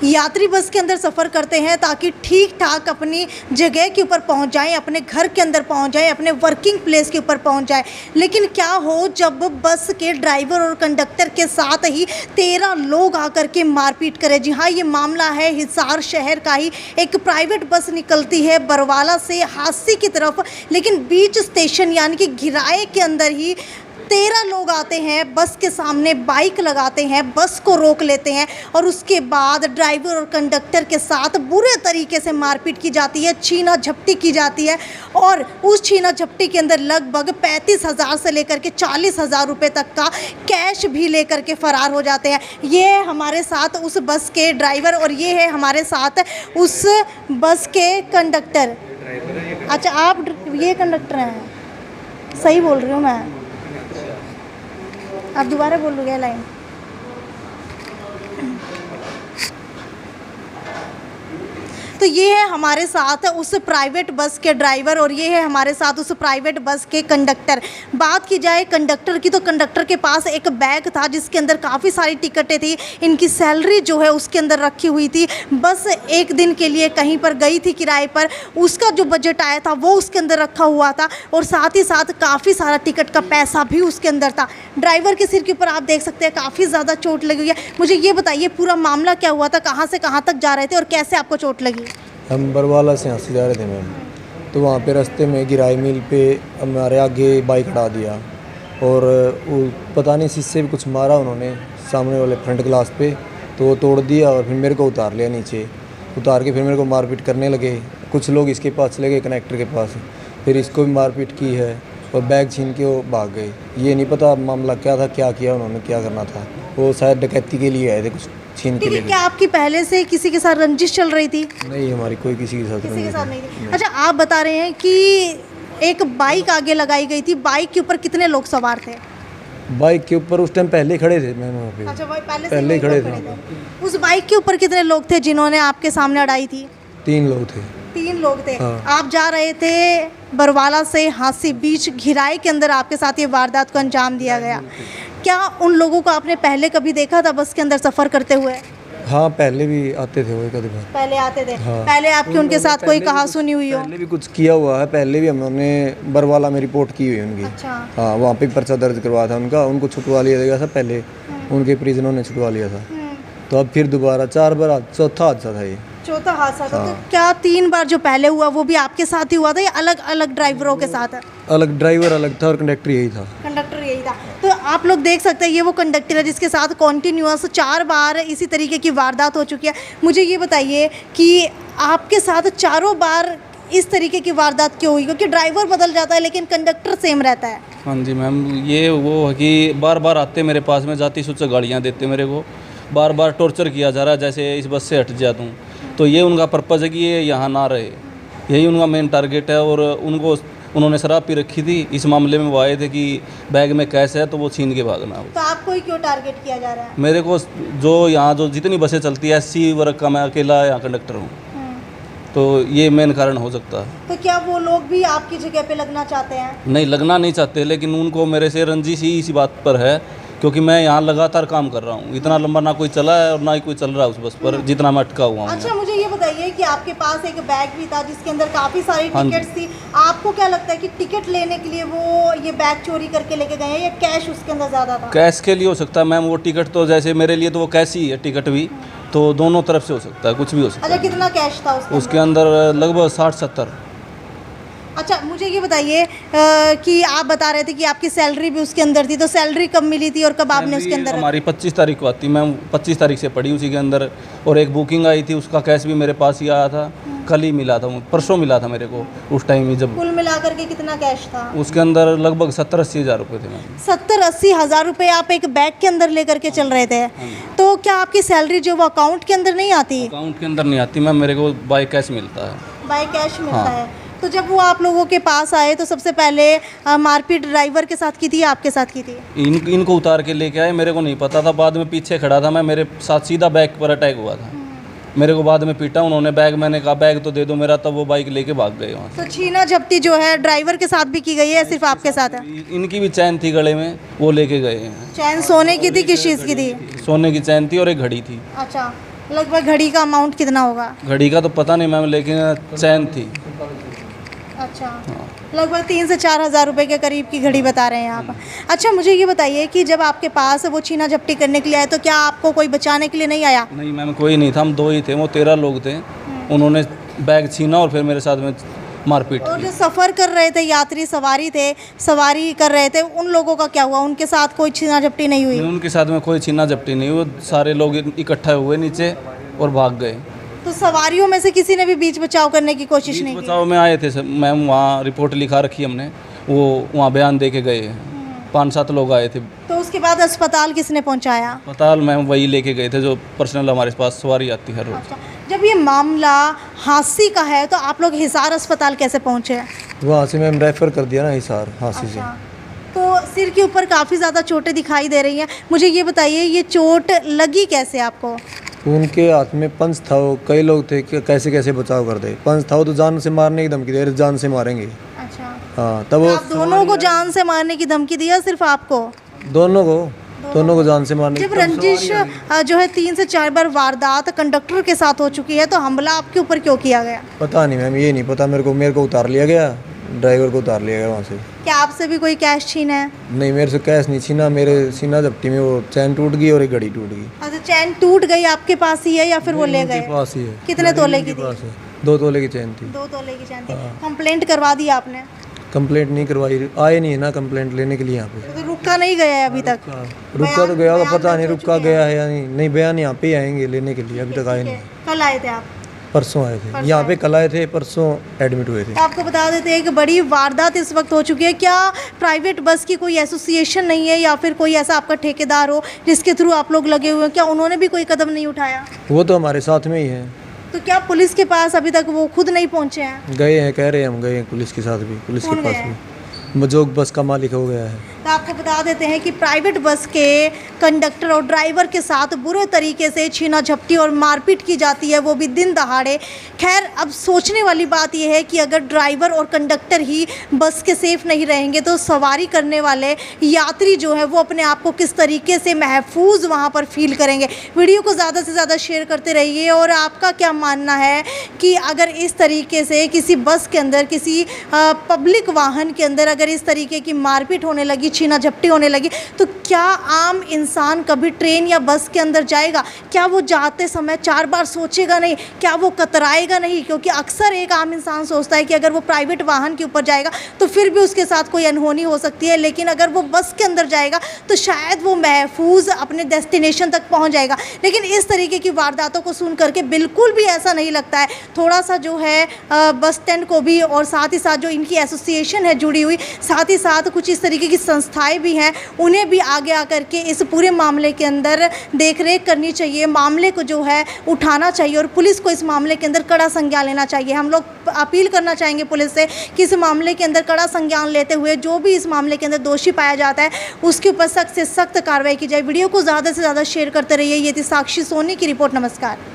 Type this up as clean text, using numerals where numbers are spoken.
यात्री बस के अंदर सफ़र करते हैं ताकि ठीक ठाक अपनी जगह के ऊपर पहुंच जाएं, अपने घर के अंदर पहुंच जाएं, अपने वर्किंग प्लेस के ऊपर पहुंच जाएं। लेकिन क्या हो जब बस के ड्राइवर और कंडक्टर के साथ ही 13 लोग आकर के मारपीट करें। जी हाँ, ये मामला है हिसार शहर का ही। एक प्राइवेट बस निकलती है बरवाला से हांसी की तरफ, लेकिन बीच स्टेशन यानी कि घिराए के अंदर ही 13 लोग आते हैं, बस के सामने बाइक लगाते हैं, बस को रोक लेते हैं और उसके बाद ड्राइवर और कंडक्टर के साथ बुरे तरीके से मारपीट की जाती है, छीना झपटी की जाती है। और उस छीना झपटी के अंदर लगभग 35,000 से लेकर के 40,000 रुपये तक का कैश भी लेकर के फरार हो जाते हैं। ये है हमारे साथ उस बस के ड्राइवर और ये है हमारे साथ उस बस के कंडक्टर। अच्छा, आप ये कंडक्टर हैं? सही बोल रही हूँ मैं? आप दोबारा बोल लो लाइन। तो ये है हमारे साथ उस प्राइवेट बस के ड्राइवर और ये है हमारे साथ उस प्राइवेट बस के कंडक्टर। बात की जाए कंडक्टर की तो कंडक्टर के पास एक बैग था जिसके अंदर काफ़ी सारी टिकटें थी, इनकी सैलरी जो है उसके अंदर रखी हुई थी। बस एक दिन के लिए कहीं पर गई थी किराए पर, उसका जो बजट आया था वो उसके अंदर रखा हुआ था और साथ ही साथ काफ़ी सारा टिकट का पैसा भी उसके अंदर था। ड्राइवर के सिर के ऊपर आप देख सकते हैं काफ़ी ज़्यादा चोट लगी हुई है। मुझे ये बताइए पूरा मामला क्या हुआ था, कहाँ से कहाँ तक जा रहे थे और कैसे आपको चोट लगी? हम बरवाला से हांसी जा रहे थे मैम, तो वहाँ पे रास्ते में गिराई मिल पे हमारे आगे बाइक हटा दिया और वो पता नहीं शीशे भी कुछ मारा उन्होंने सामने वाले फ्रंट ग्लास पे, तो वो तोड़ दिया और फिर मेरे को उतार लिया नीचे। उतार के फिर मेरे को मारपीट करने लगे। कुछ लोग इसके पास चले गए कनेक्टर के पास, फिर इसको भी मारपीट की है और बैग छीन के वो भाग गए। ये नहीं पता मामला क्या था, क्या किया उन्होंने, क्या करना था। वो शायद डकैती के लिए आए थे, कुछ छीन के लिए। क्या आपकी पहले से किसी के साथ रंजिश चल रही थी? नहीं, हमारी कोई किसी के साथ नहीं थी। अच्छा, आप बता रहे हैं कि एक बाइक आगे लगाई गई थी, बाइक के ऊपर कितने लोग सवार थे? बाइक के ऊपर उस टाइम पहले खड़े थे मैम वहाँ पे। अच्छा, पहले खड़े थे। उस बाइक के ऊपर कितने लोग थे जिन्होंने आपके सामने अड़ाई थी? 3 लोग थे। 3 लोग थे। हाँ। आप जा रहे थे बरवाला से हांसी, बीच घिराए के अंदर आपके साथ ये वारदात को अंजाम दिया गया। क्या उन लोगों को आपने पहले कभी देखा था बस के अंदर सफ़र करते हुए? हाँ, पहले भी आते थे वो एक आधी बार। पहले आते थे? हाँ। पहले आपकी उनके साथ कोई कहासुनी हुई हो? पहले भी कुछ किया हुआ है, पहले भी हमने बरवाला में रिपोर्ट की हुई है उनकी। अच्छा। हाँ, वहाँ पे पर्चा दर्ज करवाया था उनका, उनको छुटवा लिया गया था पहले, उनके प्रिजनों ने छुटवा लिया था। तो अब फिर दोबारा 4 बार, चौथा हादसा था ये। चौथा हादसा था। तो क्या 3 बार जो पहले हुआ वो भी आपके साथ ही हुआ था या अलग अलग ड्राइवरों के साथ? अलग ड्राइवर अलग था और कंडक्टर यही था। कंडक्टर यही था। तो आप लोग देख सकते हैं ये वो कंडक्टर है जिसके साथ कॉन्टीन्यूअस 4 बार इसी तरीके की वारदात हो चुकी है। मुझे ये बताइए कि आपके साथ 4 बार इस तरीके की वारदात क्यों हुई? क्योंकि ड्राइवर बदल जाता है लेकिन कंडक्टर सेम रहता है। हाँ जी मैम, ये वो है कि बार बार आते मेरे पास में, जाती सोच गाड़ियाँ देते मेरे को, बार बार टॉर्चर किया जा रहा है जैसे इस बस से हट जा दूँ। तो ये उनका पर्पज़ है कि ये यहाँ ना रहे, यही उनका मेन टारगेट है। और उन्होंने शराब पी रखी थी। इस मामले में वो आए थे कि बैग में कैश है तो वो छीन के भागना। तो आपको ही क्यों टारगेट किया जा रहा है? मेरे को जो यहाँ जो जितनी बसें चलती है SC वर्ग का मैं अकेला यहाँ कंडक्टर हूँ, तो ये मेन कारण हो सकता है। तो क्या वो लोग भी आपकी जगह पे लगना चाहते हैं? नहीं, लगना नहीं चाहते, लेकिन उनको मेरे से रंजिश ही इसी बात पर है क्योंकि मैं यहाँ लगातार काम कर रहा हूँ। इतना लंबा ना कोई चला है और ना ही कोई चल रहा है उस बस पर जितना मैं अटका हुआ हूँ। अच्छा, मुझे ये बताइए कि आपके पास एक बैग भी था जिसके अंदर काफ़ी सारी टिकट्स थी। आपको क्या लगता है कि टिकट लेने के लिए वो ये बैग चोरी करके लेके गए हैं या कैश उसके अंदर ज़्यादा था? कैश के लिए हो सकता है मैम। वो टिकट तो जैसे मेरे लिए तो वो कैश ही है, टिकट भी, तो दोनों तरफ से हो सकता है, कुछ भी हो सकता है। अच्छा, कितना कैश था उसके अंदर? लगभग 60-70। अच्छा, मुझे ये बताइए कि आप बता रहे थे कि आपकी सैलरी भी उसके अंदर थी, तो सैलरी कब मिली थी और कब आपने उसके अंदर? हमारी 25 तारीख को आती, मैं 25 तारीख से पड़ी उसी के अंदर। और एक बुकिंग आई थी, उसका कैश भी मेरे पास ही आया था, कल ही मिला था, परसों मिला था मेरे को उस टाइम ही। जब कुल मिलाकर के कितना कैश था उसके अंदर? लगभग 70-80 हज़ार रुपये थे मैम। 70-80 हज़ार रुपये आप एक बैग के अंदर लेकर के चल रहे थे। तो क्या आपकी सैलरी जो वो अकाउंट के अंदर नहीं आती? अकाउंट के अंदर नहीं आती मैम, मेरे को बाय कैश मिलता है। बाय कैश मिलता है। तो जब वो आप लोगों के पास आए तो सबसे पहले मारपीट ड्राइवर के साथ की थी या आपके साथ की थी? इनको उतार के लेके आए, मेरे को नहीं पता था। बाद में पीछे खड़ा था मैं, मेरे साथ सीधा बैग पर अटैक हुआ था। मेरे को बाद में पीटा उन्होंने, बैग, मैंने कहा बैग तो दे दो मेरा, तब वो बाइक लेके भाग गए वहाँ। तो छीना झपटी जो है ड्राइवर के साथ भी की गई है, सिर्फ आपके साथ है? इनकी भी चैन थी गले में, वो लेके गए हैं। चैन सोने की थी, किस चीज़ की थी? सोने की चैन थी और एक घड़ी थी। अच्छा, लगभग घड़ी का अमाउंट कितना होगा? घड़ी का तो पता नहीं मैम, लेकिन चैन थी। अच्छा, लगभग 3 से 4 हज़ार रुपये के करीब की घड़ी बता रहे हैं आप। अच्छा, मुझे ये बताइए कि जब आपके पास वो छीना झपटी करने के लिए आए तो क्या आपको कोई बचाने के लिए नहीं आया? नहीं मैम, कोई नहीं था, हम 2 ही थे, वो 13 लोग थे। उन्होंने बैग छीना और फिर मेरे साथ में मारपीट और की। जो सफ़र कर रहे थे यात्री, सवारी कर रहे थे, उन लोगों का क्या हुआ? उनके साथ कोई छीना झपटी नहीं हुई? उनके साथ में कोई छीना झपटी नहीं, वो सारे लोग इकट्ठा हुए नीचे और भाग गए। तो सवारियों में से किसी ने भी बीच बचाव करने की कोशिश नहीं की? बचाव में आए थे सब मैम, वहाँ रिपोर्ट लिखा रखी हमने, वो वहाँ बयान दे के गए। 5-7 लोग आए थे। तो उसके बाद अस्पताल किसने पहुंचाया? अस्पताल मैम वही लेके गए थे जो पर्सनल हमारे पास सवारी आती है रोज। अच्छा, जब ये मामला हांसी का है तो आप लोग हिसार अस्पताल कैसे पहुंचे? वहाँ से मैम रेफ़र कर दिया ना हिसार हांसी से। अच्छा, तो सिर के ऊपर काफ़ी ज़्यादा चोटें दिखाई दे रही हैं। मुझे ये बताइए, ये चोट लगी कैसे आपको? उनके हाथ में पंच था, वो कई लोग थे कि कैसे कैसे बचाव कर दे। पंच था वो तो जान से मारने की धमकी दे रहे, जान से मारेंगे। अच्छा, हाँ, तब वो आप दोनों को जान से मारने की धमकी दी या सिर्फ आपको? दोनों को जान से मारने जब रंजिश जो है 3 से 4 बार वारदात कंडक्टर के साथ हो चुकी है तो हमला आपके ऊपर क्यों किया गया? पता नहीं मैम, ये नहीं पता मेरे को उतार लिया गया, ड्राइवर को उतार लिया गया वहाँ से। क्या आपसे भी कोई कैश छीना है? नहीं, मेरे से कैश नहीं छीना, मेरे सीना झपटी में वो चैन टूट गई और एक घड़ी टूट गई। अच्छा, चैन टूट गई आपके पास ही है या फिर वो ले गए? उनके पास ही है। कितने तोले की थी? पास है 2 तोले की चैन थी। 2 तोले की चैन थी। कंप्लेंट करवा दी आपने? कंप्लेंट नहीं करवाई, आए नहीं है ना कंप्लेंट लेने के लिए यहाँ पे। तो रुका नहीं गया है अभी तक? रुका तो गया होगा, पता नहीं रुका गया है या नहीं बयान यहाँ पे ही आएंगे लेने के लिए, अभी तक आए नहीं। कल आए थे आप? परसों आए थे यहाँ पे, कल आए थे, परसों एडमिट हुए थे। आपको बता देते हैं कि बड़ी वारदात इस वक्त हो चुकी है। क्या प्राइवेट बस की कोई एसोसिएशन नहीं है या फिर कोई ऐसा आपका ठेकेदार हो जिसके थ्रू आप लोग लगे हुए हैं, क्या उन्होंने भी कोई कदम नहीं उठाया? वो तो हमारे साथ में ही है। तो क्या पुलिस के पास अभी तक वो खुद नहीं पहुंचे हैं? गए हैं, कह रहे हैं, हम गए हैं पुलिस के साथ भी, पुलिस के पास भी। जो बस का मालिक हो गया है। तो आपको बता देते हैं कि प्राइवेट बस के कंडक्टर और ड्राइवर के साथ बुरे तरीके से छीना झपटी और मारपीट की जाती है, वो भी दिन दहाड़े। खैर, अब सोचने वाली बात यह है कि अगर ड्राइवर और कंडक्टर ही बस के सेफ नहीं रहेंगे तो सवारी करने वाले यात्री जो है वो अपने आप को किस तरीके से महफूज वहाँ पर फील करेंगे। वीडियो को ज़्यादा से ज़्यादा शेयर करते रहिए। और आपका क्या मानना है कि अगर इस तरीके से किसी बस के अंदर, किसी पब्लिक वाहन के अंदर अगर इस तरीके की मारपीट होने लगी, छीना झपटी होने लगी, तो क्या आम इंसान कभी ट्रेन या बस के अंदर जाएगा? क्या वो जाते समय 4 बार सोचेगा नहीं? क्या वो कतराएगा नहीं? क्योंकि अक्सर एक आम इंसान सोचता है कि अगर वो प्राइवेट वाहन के ऊपर जाएगा तो फिर भी उसके साथ कोई अनहोनी हो सकती है, लेकिन अगर वो बस के अंदर जाएगा तो शायद वो महफूज अपने डेस्टिनेशन तक पहुंच जाएगा। लेकिन इस तरीके की वारदातों को सुन करके बिल्कुल भी ऐसा नहीं लगता है। थोड़ा सा जो है बस स्टैंड को भी, और साथ ही साथ जो इनकी एसोसिएशन है जुड़ी हुई, साथ ही साथ कुछ इस तरीके की संस्थाएं भी हैं, उन्हें भी आगे आकर के इस पूरे मामले के अंदर देखरेख करनी चाहिए, मामले को जो है उठाना चाहिए और पुलिस को इस मामले के अंदर कड़ा संज्ञान लेना चाहिए। हम लोग अपील करना चाहेंगे पुलिस से कि इस मामले के अंदर कड़ा संज्ञान लेते हुए जो भी इस मामले के अंदर दोषी पाया जाता है उसके ऊपर सख्त से सख्त कार्रवाई की जाए। वीडियो को ज़्यादा से ज़्यादा शेयर करते रहिए। ये थी साक्षी सोनी की रिपोर्ट। नमस्कार।